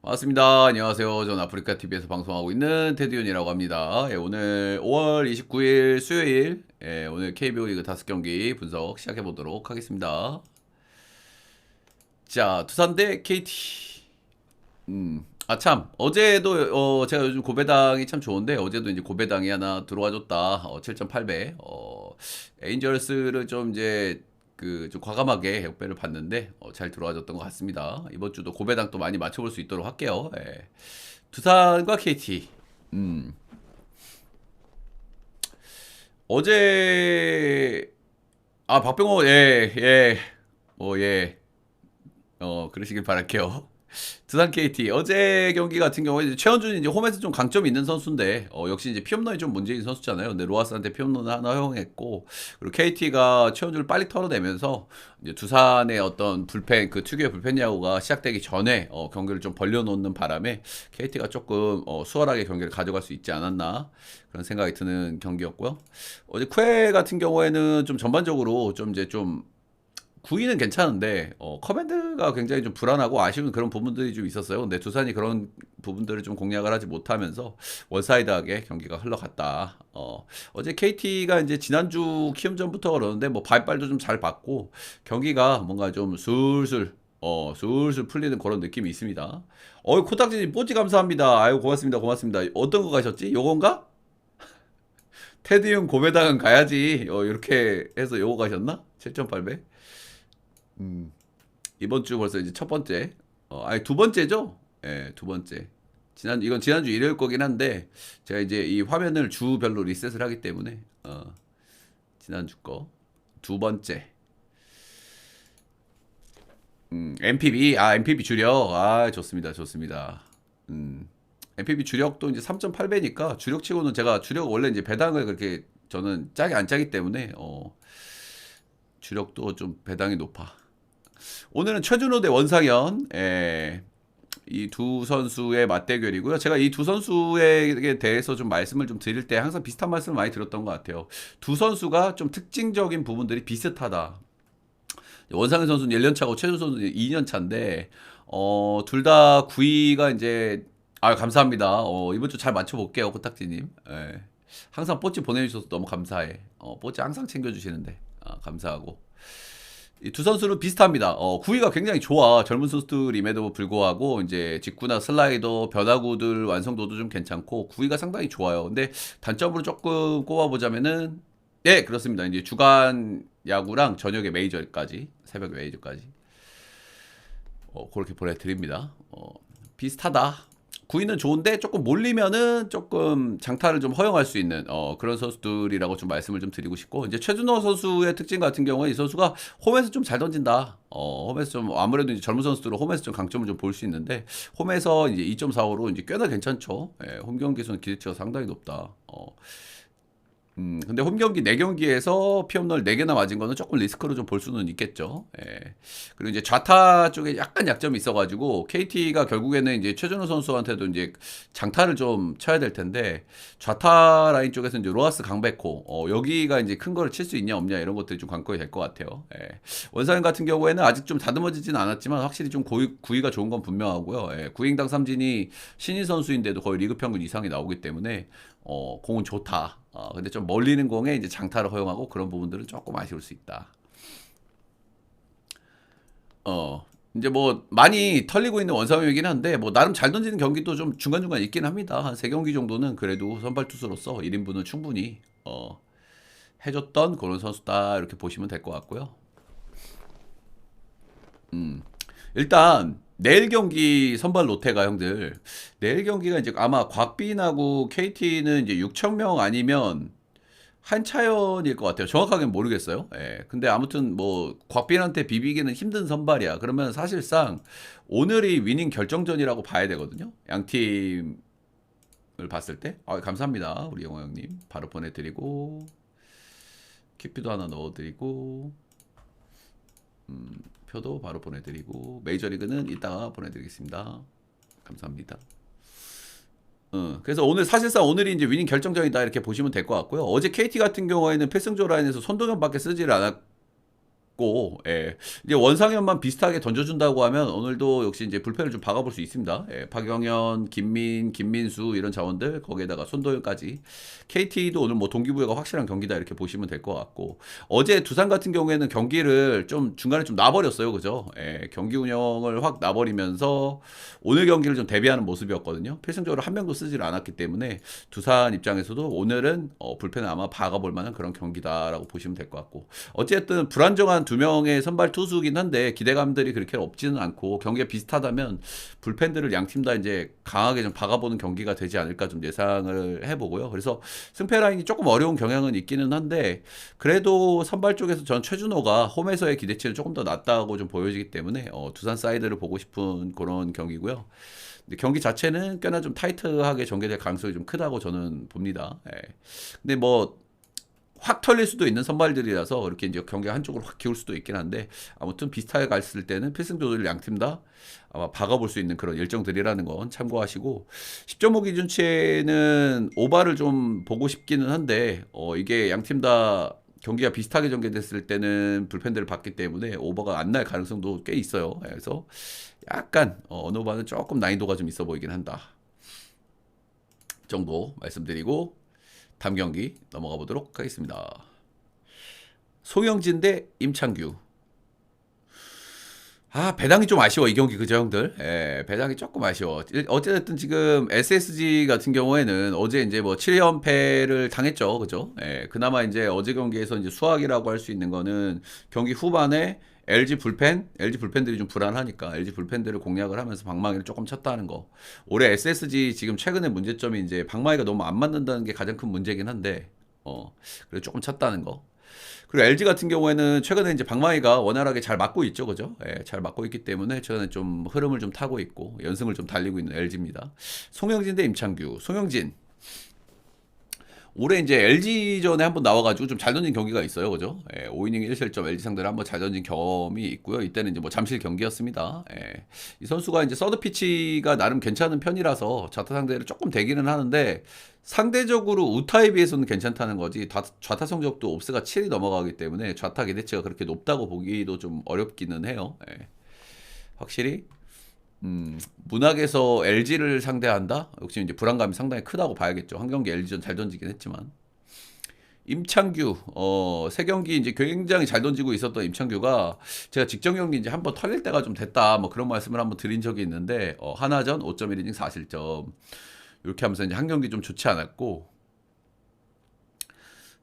반갑습니다. 안녕하세요. 전 아프리카TV에서 방송하고 있는 테디온이라고 합니다. 오늘 5월 29일 수요일, 오늘 KBO 리그 5경기 분석 시작해보도록 하겠습니다. 자, 두산 대 KT. 참, 어제도, 제가 요즘 고배당이 참 좋은데, 어제도 이제 고배당이 하나 들어와줬다. 7.8배. 에인절스를 좀 이제, 좀 과감하게 역배를 봤는데, 잘 들어와줬던 것 같습니다. 이번 주도 고배당 또 많이 맞춰볼 수 있도록 할게요. 두산과 KT. 음, 어제, 박병호, 예. 그러시길 바랄게요. 두산 KT 어제 경기 같은 경우에 이제 최원준이 이제 홈에서 좀 강점이 있는 선수인데 역시 이제 피홈런이 좀 문제인 선수잖아요. 근데 로하스한테 피홈런을 하나 허용했고 그리고 KT가 최원준을 빨리 털어내면서 이제 두산의 어떤 불펜 그 특유의 불펜 야구가 시작되기 전에 경기를 좀 벌려놓는 바람에 KT가 조금 수월하게 경기를 가져갈 수 있지 않았나 그런 생각이 드는 경기였고요. 어제 쿠에 같은 경우에는 좀 전반적으로 좀 이제 좀 구위는 괜찮은데 커맨드가 굉장히 좀 불안하고 아쉬운 그런 부분들이 좀 있었어요. 근데 두산이 그런 부분들을 좀 공략을 하지 못하면서 원사이드하게 경기가 흘러갔다. 어제 KT가 이제 지난주 키움전부터 그러는데 뭐 발발도 좀 잘 받고 경기가 뭔가 좀 술술 풀리는 그런 느낌이 있습니다. 코딱지님 뽀찌 감사합니다. 아유 고맙습니다. 어떤 거 가셨지? 요건가? 테디 형 고배당은 가야지. 이렇게 해서 요거 가셨나? 7.8배? 이번 주 벌써 이제 첫 번째. 아니 두 번째죠? 예, 두 번째. 이건 지난주 일요일 거긴 한데 제가 이제 이 화면을 주별로 리셋을 하기 때문에 지난주 거 두 번째. MPB 주력. 좋습니다. MPB 주력도 이제 3.8배니까 주력치고는 제가 주력 원래 이제 배당을 그렇게 저는 짜게 안 짜기 때문에 주력도 좀 배당이 높아. 오늘은 최준호 대 원상현. 이 두 선수의 맞대결이고요. 제가 이 두 선수에 대해서 좀 말씀을 좀 드릴 때 항상 비슷한 말씀을 많이 들었던 것 같아요. 두 선수가 좀 특징적인 부분들이 비슷하다. 원상현 선수는 1년 차고 최준호 선수는 2년 차인데 둘 다 구위가 이제 감사합니다. 이번 주 잘 맞춰볼게요, 코딱지님. 항상 뽀찌 보내주셔서 너무 감사해. 뽀찌 항상 챙겨주시는데 감사하고. 이 두 선수는 비슷합니다. 구위가 굉장히 좋아. 젊은 선수들임에도 불구하고 이제 직구나 슬라이더, 변화구들 완성도도 좀 괜찮고 구위가 상당히 좋아요. 근데 단점으로 조금 꼽아보자면은 그렇습니다. 이제 주간 야구랑 저녁에 메이저까지 새벽 메이저까지 그렇게 보내드립니다. 비슷하다. 구위는 좋은데 조금 몰리면은 조금 장타를 좀 허용할 수 있는 그런 선수들이라고 좀 말씀을 좀 드리고 싶고 이제 최준호 선수의 특징 같은 경우에 이 선수가 홈에서 좀 잘 던진다. 홈에서 좀 아무래도 이제 젊은 선수들은 홈에서 좀 강점을 좀 볼 수 있는데 홈에서 이제 2.45로 이제 꽤나 괜찮죠. 홈 경기에서는 기대치가 상당히 높다. 근데 홈 경기 4경기에서 피홈런을 4개나 맞은 거는 조금 리스크로 좀 볼 수는 있겠죠. 그리고 이제 좌타 쪽에 약간 약점이 있어가지고 KT가 결국에는 이제 최준호 선수한테도 이제 장타를 좀 쳐야 될 텐데 좌타 라인 쪽에서 이제 로하스 강백호 여기가 이제 큰 거를 칠 수 있냐 없냐 이런 것들이 좀 관건이 될 것 같아요. 원사인 같은 경우에는 아직 좀 다듬어지진 않았지만 확실히 좀 구위가 좋은 건 분명하고요. 구위인당 삼진이 신인 선수인데도 거의 리그 평균 이상이 나오기 때문에 공은 좋다. 근데 좀 멀리는 공에 이제 장타를 허용하고 그런 부분들은 조금 아쉬울 수 있다. 이제 뭐 많이 털리고 있는 원상형이긴 한데 뭐 나름 잘 던지는 경기도 좀 중간중간 있긴 합니다. 한 3경기 정도는 그래도 선발 투수로서 1인분은 충분히 해줬던 그런 선수다 이렇게 보시면 될 것 같고요. 일단 내일 경기 선발 로테가 형들 내일 경기가 이제 아마 곽빈하고 KT는 이제 6천 명 아니면 한차연일 것 같아요. 정확하게는 모르겠어요. 근데 아무튼 뭐 곽빈한테 비비기는 힘든 선발이야. 그러면 사실상 오늘이 위닝 결정전이라고 봐야 되거든요. 양 팀을 봤을 때. 감사합니다. 우리 영호 형님. 바로 보내드리고 키피도 하나 넣어드리고 표도 바로 보내드리고 메이저리그는 이따가 보내드리겠습니다. 감사합니다. 그래서 오늘 사실상 오늘이 이제 위닝 결정전이다 이렇게 보시면 될 것 같고요. 어제 KT 같은 경우에는 필승조 라인에서 손동현밖에 쓰지를 않았 있고, 예. 이제 원상현만 비슷하게 던져준다고 하면 오늘도 역시 이제 불펜을 좀 박아볼 수 있습니다. 예. 박영현, 김민수 이런 자원들 거기에다가 손도현까지. KT도 오늘 뭐 동기부여가 확실한 경기다 이렇게 보시면 될 것 같고, 어제 두산 같은 경우에는 경기를 좀 중간에 좀 놔버렸어요, 그죠? 예. 경기 운영을 확 놔버리면서 오늘 경기를 좀 대비하는 모습이었거든요. 필승적으로 한 명도 쓰질 않았기 때문에 두산 입장에서도 오늘은 불펜을 아마 박아볼 만한 그런 경기다라고 보시면 될 것 같고, 어쨌든 불안정한 두 명의 선발 투수긴 한데 기대감들이 그렇게 없지는 않고 경기가 비슷하다면 불펜들을 양 팀 다 이제 강하게 좀 박아보는 경기가 되지 않을까 좀 예상을 해보고요. 그래서 승패 라인이 조금 어려운 경향은 있기는 한데 그래도 선발 쪽에서 전 최준호가 홈에서의 기대치는 조금 더 낮다고 좀 보여지기 때문에 두산 사이드를 보고 싶은 그런 경기고요. 근데 경기 자체는 꽤나 좀 타이트하게 전개될 가능성이 좀 크다고 저는 봅니다. 예. 근데 뭐 확 털릴 수도 있는 선발들이라서 이렇게 이제 경기가 한쪽으로 확 기울 수도 있긴 한데 아무튼 비슷하게 갔을 때는 필승조들 양팀 다 아마 박아볼 수 있는 그런 일정들이라는 건 참고하시고 10.5 기준치에는 오바를 좀 보고 싶기는 한데 이게 양팀 다 경기가 비슷하게 전개됐을 때는 불펜들을 받기 때문에 오버가 안 날 가능성도 꽤 있어요. 그래서 약간 어느 오바는 조금 난이도가 좀 있어 보이긴 한다 정도 말씀드리고 다음 경기 넘어가 보도록 하겠습니다. 송영진 대 임창규. 배당이 좀 아쉬워 이 경기 그죠 형들? 예, 배당이 조금 아쉬워. 어쨌든 지금 SSG 같은 경우에는 어제 이제 뭐 7연패를 당했죠, 그죠? 예, 그나마 이제 어제 경기에서 이제 수확이라고 할 수 있는 거는 경기 후반에 LG 불펜들이 좀 불안하니까 LG 불펜들을 공략을 하면서 방망이를 조금 쳤다는 거. 올해 SSG 지금 최근에 문제점이 이제 방망이가 너무 안 맞는다는 게 가장 큰 문제긴 한데, 그래 조금 쳤다는 거. 그리고 LG 같은 경우에는 최근에 이제 방망이가 원활하게 잘 맞고 있죠, 그죠? 예, 잘 맞고 있기 때문에 최근에 좀 흐름을 좀 타고 있고 연승을 좀 달리고 있는 LG입니다. 송영진 대 임창규. 송영진. 올해 이제 LG전에 한번 나와가지고 좀 잘 던진 경기가 있어요, 그죠? 예, 5이닝 1실점 LG 상대로 한번 잘 던진 경험이 있고요. 이때는 이제 뭐 잠실 경기였습니다. 예, 이 선수가 이제 서드 피치가 나름 괜찮은 편이라서 좌타 상대를 조금 되기는 하는데 상대적으로 우타에 비해서는 괜찮다는 거지 좌타 성적도 옵스가 7이 넘어가기 때문에 좌타 기대치가 그렇게 높다고 보기도 좀 어렵기는 해요. 예, 확실히 문학에서 LG를 상대한다? 역시 이제 불안감이 상당히 크다고 봐야겠죠. 한 경기 LG전 잘 던지긴 했지만. 임창규, 세 경기 이제 굉장히 잘 던지고 있었던 임창규가 제가 직전 경기 이제 한번 털릴 때가 좀 됐다. 뭐 그런 말씀을 한번 드린 적이 있는데, 하나전 5.1이닝 4실점. 이렇게 하면서 이제 한 경기 좀 좋지 않았고,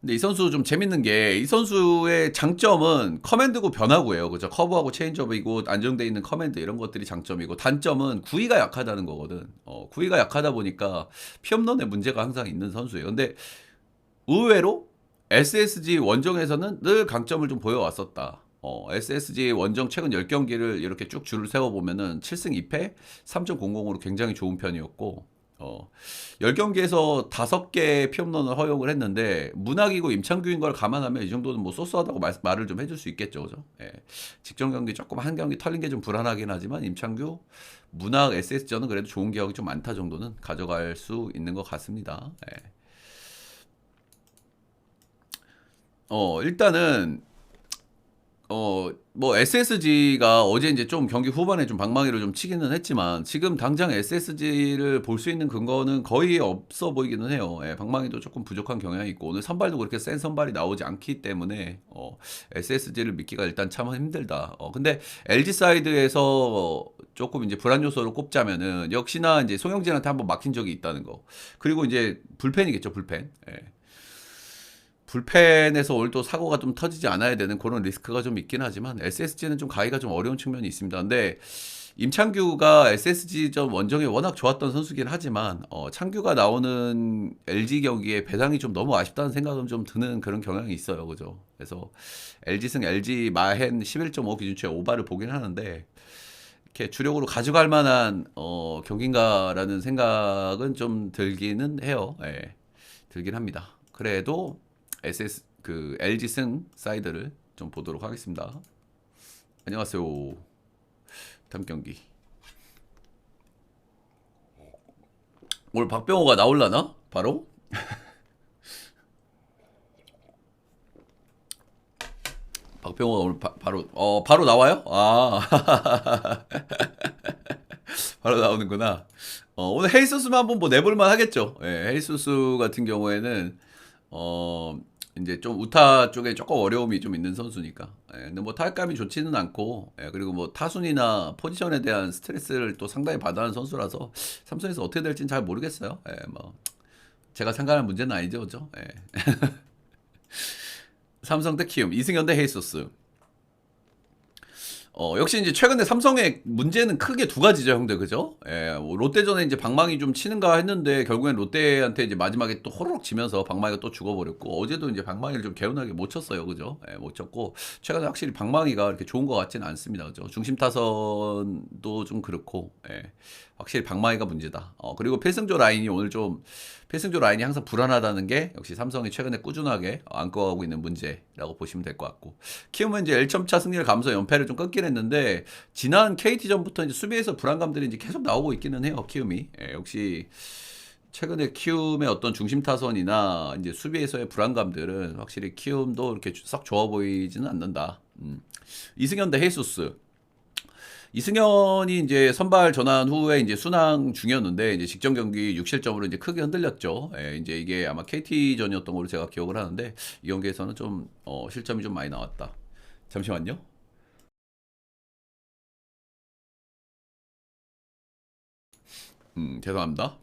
근데 이 선수 좀 재밌는 게 이 선수의 장점은 커맨드고 변화구예요. 그죠? 커브하고 체인지업이고 안정돼 있는 커맨드 이런 것들이 장점이고 단점은 구위가 약하다는 거거든. 구위가 약하다 보니까 피홈런에 문제가 항상 있는 선수예요. 근데 의외로 SSG 원정에서는 늘 강점을 좀 보여왔었다. SSG 원정 최근 10경기를 이렇게 쭉 줄을 세워보면은 7승 2패 3.00으로 굉장히 좋은 편이었고 10경기에서 5개 피홈런을 허용을 했는데 문학이고 임창규인 걸 감안하면 이 정도는 뭐 소소하다고 말을 좀 해줄 수 있겠죠, 그죠? 예. 직전 경기 조금 한 경기 털린 게 좀 불안하긴 하지만 임창규, 문학, SS전은 그래도 좋은 기억이 좀 많다 정도는 가져갈 수 있는 것 같습니다. 예. 일단은 뭐 SSG가 어제 이제 좀 경기 후반에 좀 방망이를 좀 치기는 했지만 지금 당장 SSG를 볼 수 있는 근거는 거의 없어 보이기는 해요. 예, 방망이도 조금 부족한 경향이 있고 오늘 선발도 그렇게 센 선발이 나오지 않기 때문에 SSG를 믿기가 일단 참 힘들다. 근데 LG 사이드에서 조금 이제 불안 요소를 꼽자면은 역시나 이제 송영진한테 한번 막힌 적이 있다는 거. 그리고 이제 불펜이겠죠, 불펜. 예. 불펜에서 오늘 또 사고가 좀 터지지 않아야 되는 그런 리스크가 좀 있긴 하지만 SSG는 좀 가기가 좀 어려운 측면이 있습니다. 근데 임창규가 SSG전 원정에 워낙 좋았던 선수긴 하지만 창규가 나오는 LG 경기에 배당이 좀 너무 아쉽다는 생각은 좀 드는 그런 경향이 있어요. 그죠? 그래서 LG승 LG 마헨 11.5 기준치의 오바를 보긴 하는데 이렇게 주력으로 가져갈 만한 경기인가라는 생각은 좀 들기는 해요. 예, 들긴 합니다. 그래도 LG 승 사이드를 좀 보도록 하겠습니다. 안녕하세요. 다음 경기. 오늘 박병호가 나올라나? 바로? 박병호가 오늘 바로 나와요? 아 바로 나오는구나. 오늘 헤이소스만 한번 뭐 내볼만 하겠죠. 예, 헤이소스 같은 경우에는 어 이제 좀 우타 쪽에 조금 어려움이 좀 있는 선수니까. 예, 근데 뭐 타격감이 좋지는 않고, 예, 그리고 뭐 타순이나 포지션에 대한 스트레스를 또 상당히 받아하는 선수라서 삼성에서 어떻게 될지는 잘 모르겠어요. 예, 뭐 제가 생각하는 문제는 아니죠, 그죠? 예. 삼성 대 키움, 이승현 대 헤이소스. 역시 이제 최근에 삼성의 문제는 크게 두 가지죠, 형들. 그죠? 예, 뭐 롯데전에 이제 방망이 좀 치는가 했는데, 결국엔 롯데한테 이제 마지막에 또 호로록 지면서 방망이가 또 죽어버렸고, 어제도 이제 방망이를 좀 개운하게 못 쳤어요. 그죠? 예, 못 쳤고, 최근에 확실히 방망이가 이렇게 좋은 것 같지는 않습니다. 그죠? 중심 타선도 좀 그렇고, 예, 확실히 방망이가 문제다. 그리고 필승조 라인이 오늘 좀, 필승조 라인이 항상 불안하다는 게 역시 삼성이 최근에 꾸준하게 안고가고 있는 문제라고 보시면 될 것 같고, 키움은 이제 1점차 승리를 가면서 연패를 좀 끊긴 했는데, 지난 KT전부터 이제 수비에서 불안감들이 이제 계속 나오고 있기는 해요, 키움이. 예, 역시 최근에 키움의 어떤 중심 타선이나 이제 수비에서의 불안감들은 확실히 키움도 이렇게 썩 좋아 보이지는 않는다. 이승현 대 헤이수스. 이승현이 이제 선발 전환 후에 이제 순항 중이었는데, 이제 직전 경기 6실점으로 이제 크게 흔들렸죠. 예, 이제 이게 아마 KT전이었던 걸로 제가 기억을 하는데, 이 경기에서는 좀 실점이 좀 많이 나왔다. 잠시만요. 죄송합니다.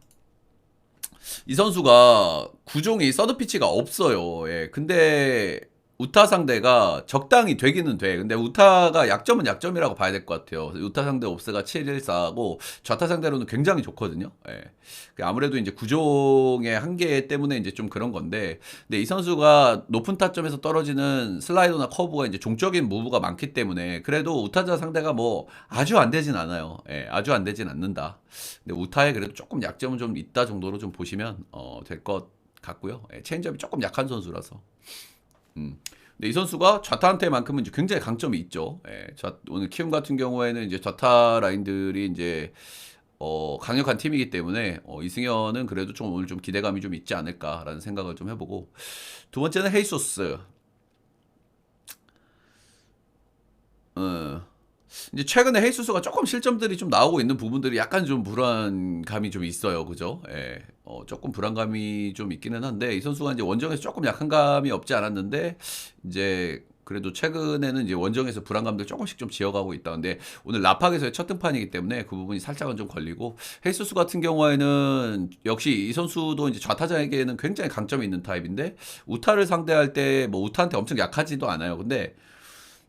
이 선수가 구종이 서드 피치가 없어요. 예. 근데 우타 상대가 적당히 되기는 돼. 근데 우타가 약점은 약점이라고 봐야 될 것 같아요. 우타 상대 옵스가 714하고 좌타 상대로는 굉장히 좋거든요. 예. 아무래도 이제 구종의 한계 때문에 이제 좀 그런 건데, 근데 이 선수가 높은 타점에서 떨어지는 슬라이더나 커브가 이제 종적인 무브가 많기 때문에 그래도 우타자 상대가 뭐 아주 안 되진 않아요. 예, 아주 안 되진 않는다. 근데 우타에 그래도 조금 약점은 좀 있다 정도로 좀 보시면 될 것 같고요. 예, 체인지업이 조금 약한 선수라서. 근데 이 선수가 좌타한테만큼은 이제 굉장히 강점이 있죠. 예, 오늘 키움 같은 경우에는 이제 좌타 라인들이 이제 강력한 팀이기 때문에 이승현은 그래도 좀 오늘 좀 기대감이 좀 있지 않을까라는 생각을 좀 해보고, 두 번째는 헤이소스. 어, 이제 최근에 헤이수스가 조금 실점들이 좀 나오고 있는 부분들이 약간 좀 불안감이 좀 있어요. 그죠? 예. 조금 불안감이 좀 있기는 한데, 이 선수가 이제 원정에서 조금 약한 감이 없지 않았는데, 이제 그래도 최근에는 이제 원정에서 불안감들 조금씩 좀 지어가고 있다. 근데 오늘 라팍에서의 첫 등판이기 때문에 그 부분이 살짝은 좀 걸리고, 헤이수스 같은 경우에는 역시 이 선수도 이제 좌타자에게는 굉장히 강점이 있는 타입인데, 우타를 상대할 때 뭐 우타한테 엄청 약하지도 않아요. 근데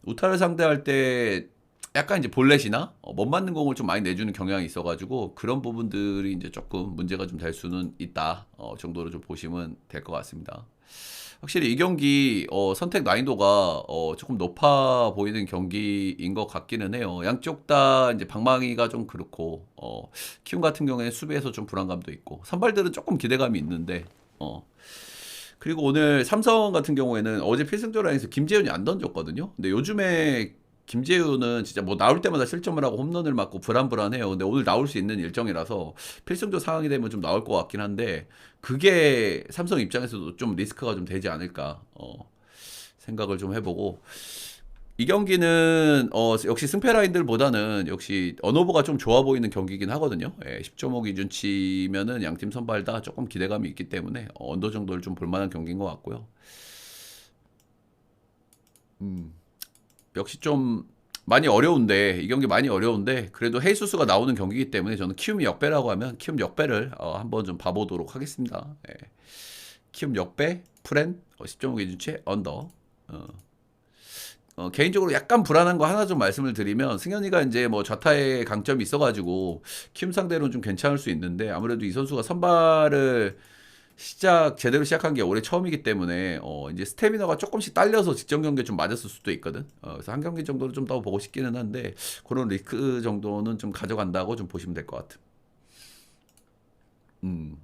우타를 상대할 때 약간 이제 볼넷이나 못 맞는 공을 좀 많이 내주는 경향이 있어가지고, 그런 부분들이 이제 조금 문제가 좀 될 수는 있다 정도로 좀 보시면 될 것 같습니다. 확실히 이 경기 선택 난이도가 조금 높아 보이는 경기인 것 같기는 해요. 양쪽 다 이제 방망이가 좀 그렇고, 키움 같은 경우에 수비에서 좀 불안감도 있고, 선발들은 조금 기대감이 있는데, 그리고 오늘 삼성 같은 경우에는 어제 필승조 라인에서 김재훈이 안 던졌거든요. 근데 요즘에 김재훈은 진짜 뭐 나올 때마다 실점을 하고 홈런을 맞고 불안불안해요. 근데 오늘 나올 수 있는 일정이라서 필승조 상황이 되면 좀 나올 것 같긴 한데, 그게 삼성 입장에서도 좀 리스크가 좀 되지 않을까 생각을 좀 해보고, 이 경기는 역시 승패 라인들보다는 역시 언어버가 좀 좋아 보이는 경기긴 하거든요. 예, 10.5 기준치면은 양팀 선발 다 조금 기대감이 있기 때문에 언더 정도를 좀 볼만한 경기인 것 같고요. 역시 좀 많이 어려운데, 이 경기 많이 어려운데 그래도 헤이수스가 나오는 경기이기 때문에 저는 키움 역배라고 하면 키움 역배를 한번 좀 봐보도록 하겠습니다. 예. 키움 역배 프렌 10.5 기준치 언더. 개인적으로 약간 불안한 거 하나 좀 말씀을 드리면, 승현이가 이제 뭐 좌타에 강점이 있어가지고 키움 상대로는 좀 괜찮을 수 있는데, 아무래도 이 선수가 선발을 제대로 시작한 게 올해 처음이기 때문에 이제 스태미너가 조금씩 딸려서 직전 경기에 좀 맞았을 수도 있거든. 그래서 한 경기 정도는 좀 더 보고 싶기는 한데, 그런 리스크 정도는 좀 가져간다고 좀 보시면 될 것 같아. 음.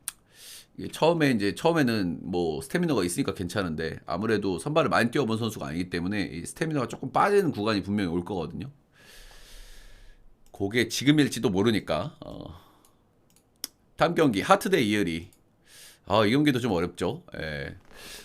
이게 처음에는 뭐 스태미너가 있으니까 괜찮은데, 아무래도 선발을 많이 뛰어본 선수가 아니기 때문에 이 스태미너가 조금 빠지는 구간이 분명히 올 거거든요. 그게 지금일지도 모르니까. 다음 경기 하트 대 이을이. 이 경기도 좀 어렵죠. 예.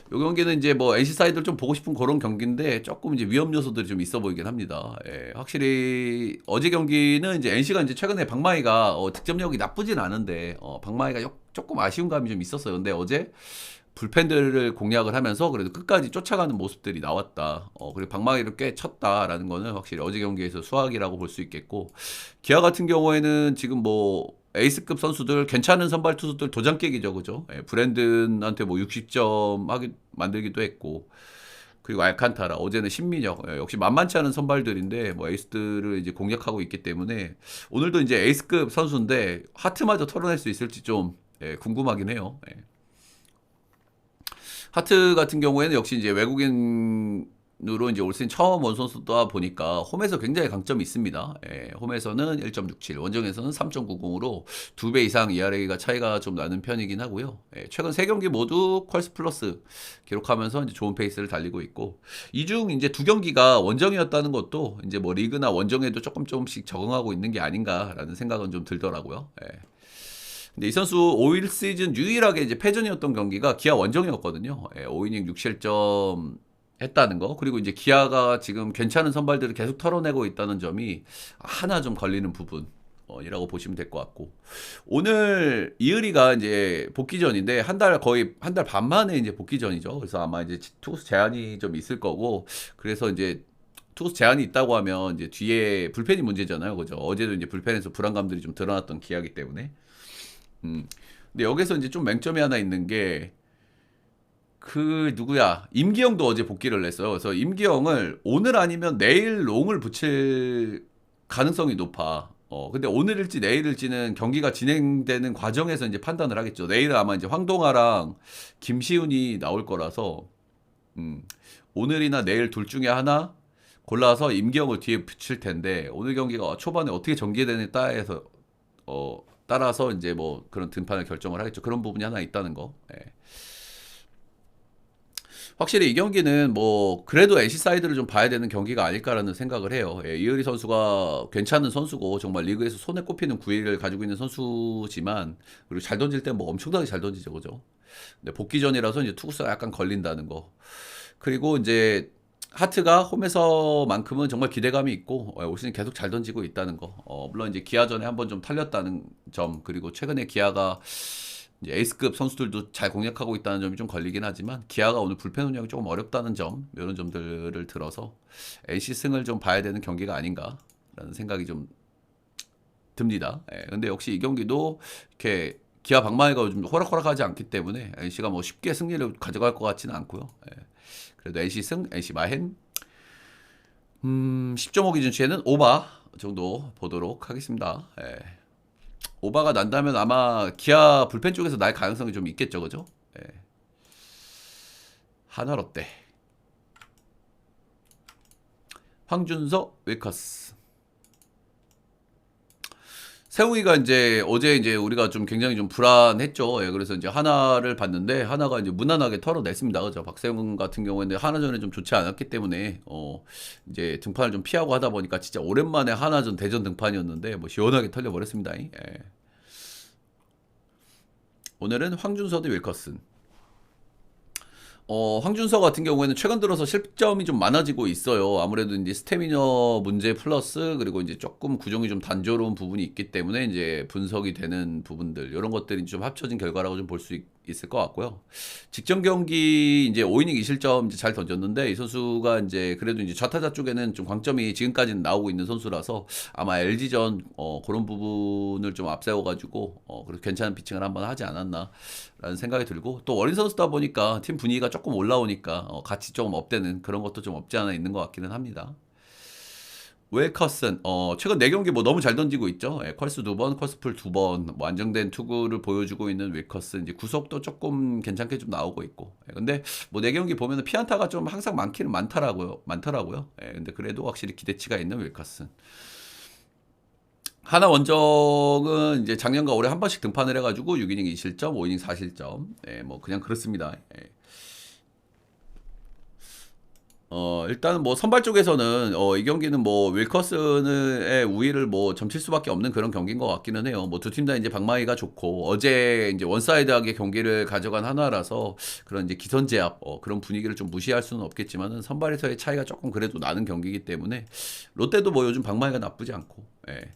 이 경기는 이제 뭐 NC 사이드를 좀 보고 싶은 그런 경기인데 조금 이제 위험 요소들이 좀 있어 보이긴 합니다. 예. 확실히 어제 경기는 이제 NC가 이제 최근에 박마이가 득점력이 나쁘진 않은데 박마이가 조금 아쉬운 감이 좀 있었어요. 근데 어제 불펜들을 공략을 하면서 그래도 끝까지 쫓아가는 모습들이 나왔다. 그리고 방망이를 꽤 쳤다라는 거는 확실히 어제 경기에서 수학이라고 볼 수 있겠고, 기아 같은 경우에는 지금 뭐 에이스급 선수들 괜찮은 선발 투수들 도장 깨기죠, 그죠? 예, 브랜든한테 뭐 60점 하기 만들기도 했고, 그리고 알칸타라 어제는 신민혁, 역시 만만치 않은 선발들인데 뭐 에이스들을 이제 공략하고 있기 때문에 오늘도 이제 에이스급 선수인데 하트마저 털어낼 수 있을지 좀 궁금하긴 해요. 예. 하트 같은 경우에는 역시 이제 외국인으로 이제 올 시즌 처음 온 선수다 보니까 홈에서 굉장히 강점이 있습니다. 홈에서는 1.67, 원정에서는 3.90으로 2배 이상 ERA가 차이가 좀 나는 편이긴 하고요. 최근 3경기 모두 퀄스 플러스 기록하면서 이제 좋은 페이스를 달리고 있고, 이 중 이제 2경기가 원정이었다는 것도 이제 뭐 리그나 원정에도 조금씩 적응하고 있는 게 아닌가라는 생각은 좀 들더라고요. 근데 이 선수 5일 시즌 유일하게 이제 패전이었던 경기가 기아 원정이었거든요. 5이닝 6실점 했다는 거. 그리고 이제 기아가 지금 괜찮은 선발들을 계속 털어내고 있다는 점이 하나 좀 걸리는 부분. 이라고 보시면 될 것 같고, 오늘 이의리가 이제 복귀전인데 거의 한 달 반 만에 이제 복귀전이죠. 그래서 아마 이제 투수 제한이 좀 있을 거고, 그래서 이제 투수 제한이 있다고 하면 이제 뒤에 불펜이 문제잖아요, 그죠? 어제도 이제 불펜에서 불안감들이 좀 드러났던 기아기 때문에. 근데 여기서 이제 좀 맹점이 하나 있는 게, 누구야? 임기영도 어제 복귀를 했어요. 그래서 임기영을 오늘 아니면 내일 롱을 붙일 가능성이 높아. 근데 오늘일지 내일일지는 경기가 진행되는 과정에서 이제 판단을 하겠죠. 내일은 아마 이제 황동아랑 김시훈이 나올 거라서, 오늘이나 내일 둘 중에 하나 골라서 임기영을 뒤에 붙일 텐데, 오늘 경기가 초반에 어떻게 전개되느냐에 따라서 이제 뭐 그런 등판을 결정을 하겠죠. 그런 부분이 하나 있다는 거. 확실히 이 경기는 뭐 그래도 NC 사이드를 좀 봐야 되는 경기가 아닐까라는 생각을 해요. 이의리 선수가 괜찮은 선수고 정말 리그에서 손에 꼽히는 구위를 가지고 있는 선수지만, 그리고 잘 던질 때 뭐 엄청나게 잘 던지죠, 그죠? 근데 복귀전이라서 이제 투구수가 약간 걸린다는 거. 그리고 이제 하트가 홈에서만큼은 정말 기대감이 있고 올 시즌 계속 잘 던지고 있다는 거. 물론 이제 기아전에 한번 좀 탈렸다는 점, 그리고 최근에 기아가 이제 에이스급 선수들도 잘 공략하고 있다는 점이 좀 걸리긴 하지만, 기아가 오늘 불펜 운영이 조금 어렵다는 점, 이런 점들을 들어서 NC 승을 좀 봐야 되는 경기가 아닌가라는 생각이 좀 듭니다. 근데 역시 이 경기도 이렇게 기아 방망이가 좀 호락호락하지 않기 때문에 NC가 뭐 쉽게 승리를 가져갈 것 같지는 않고요. 그래도 NC 승, NC 마헨 10.5 기준치에는 오바 정도 보도록 하겠습니다. 오바가 난다면 아마 기아 불펜 쪽에서 날 가능성이 좀 있겠죠, 그죠? 한화 롯데 황준서 웨커스. 세웅이가 이제 어제 이제 우리가 좀 굉장히 좀 불안했죠. 그래서 이제 하나를 봤는데 하나가 이제 무난하게 털어냈습니다. 그죠? 박세웅 같은 경우에는 하나전에 좀 좋지 않았기 때문에 이제 등판을 좀 피하고 하다 보니까 진짜 오랜만에 하나전 대전 등판이었는데 뭐 시원하게 털려버렸습니다. 오늘은 황준서 대 윌커슨. 황준서 같은 경우에는 최근 들어서 실점이 좀 많아지고 있어요. 아무래도 이제 스태미너 문제 플러스, 그리고 이제 조금 구종이 좀 단조로운 부분이 있기 때문에 이제 분석이 되는 부분들, 이런 것들이 좀 합쳐진 결과라고 좀 볼 수 있을 것 같고요. 직전 경기 이제 5이닝 2실점 이제 잘 던졌는데, 이 선수가 이제 그래도 이제 좌타자 쪽에는 좀 광점이 지금까지는 나오고 있는 선수라서 아마 LG전 그런 부분을 좀 앞세워가지고 그래서 괜찮은 피칭을 한번 하지 않았나라는 생각이 들고, 또 어린 선수다 보니까 팀 분위기가 조금 올라오니까 같이 조금 업되는 그런 것도 좀 없지 않아 있는 것 같기는 합니다. 웰커슨 최근 4경기 뭐 너무 잘 던지고 있죠. 컬스 2번, 컬스풀 2번, 뭐 안정된 투구를 보여주고 있는 웰커슨. 이제 구속도 조금 괜찮게 좀 나오고 있고. 근데 뭐 4경기 보면은 피안타가 좀 항상 많기는 많더라고요. 근데 그래도 확실히 기대치가 있는 웰커슨. 하나 원정은 이제 작년과 올해 한 번씩 등판을 해가지고 6이닝 2실점, 5이닝 4실점. 뭐 그냥 그렇습니다. 일단은 뭐 선발 쪽에서는 이 경기는 뭐 윌커슨의 우위를 뭐 점칠 수밖에 없는 그런 경기인 것 같기는 해요. 뭐 두 팀 다 이제 방망이가 좋고 어제 이제 원사이드하게 경기를 가져간 하나라서 그런 이제 기선제압 그런 분위기를 좀 무시할 수는 없겠지만은 선발에서의 차이가 조금 그래도 나는 경기이기 때문에 롯데도 뭐 요즘 방망이가 나쁘지 않고 예.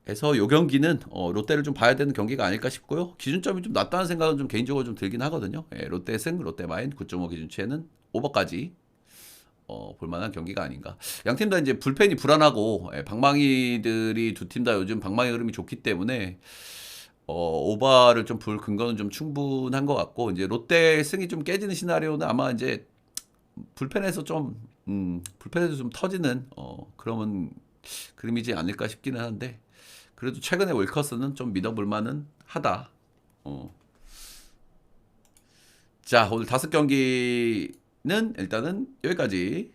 그래서 요 경기는 롯데를 좀 봐야 되는 경기가 아닐까 싶고요. 기준점이 좀 낮다는 생각은 좀 개인적으로 좀 들긴 하거든요. 예, 롯데 승, 롯데 마인 9.5 기준치에는 오버까지 볼만한 경기가 아닌가. 양 팀 다 이제 불펜이 불안하고 방망이들이 두 팀 다 요즘 방망이 흐름이 좋기 때문에 오버를 좀 볼 근거는 좀 충분한 것 같고 이제 롯데 승이 좀 깨지는 시나리오는 아마 이제 불펜에서 좀 불펜에서 좀 터지는 그러면 그림이지 않을까 싶기는 한데 그래도 최근에 윌커스는 좀 믿어볼 만은 하다. 어. 자 오늘 5경기는 일단은 여기까지.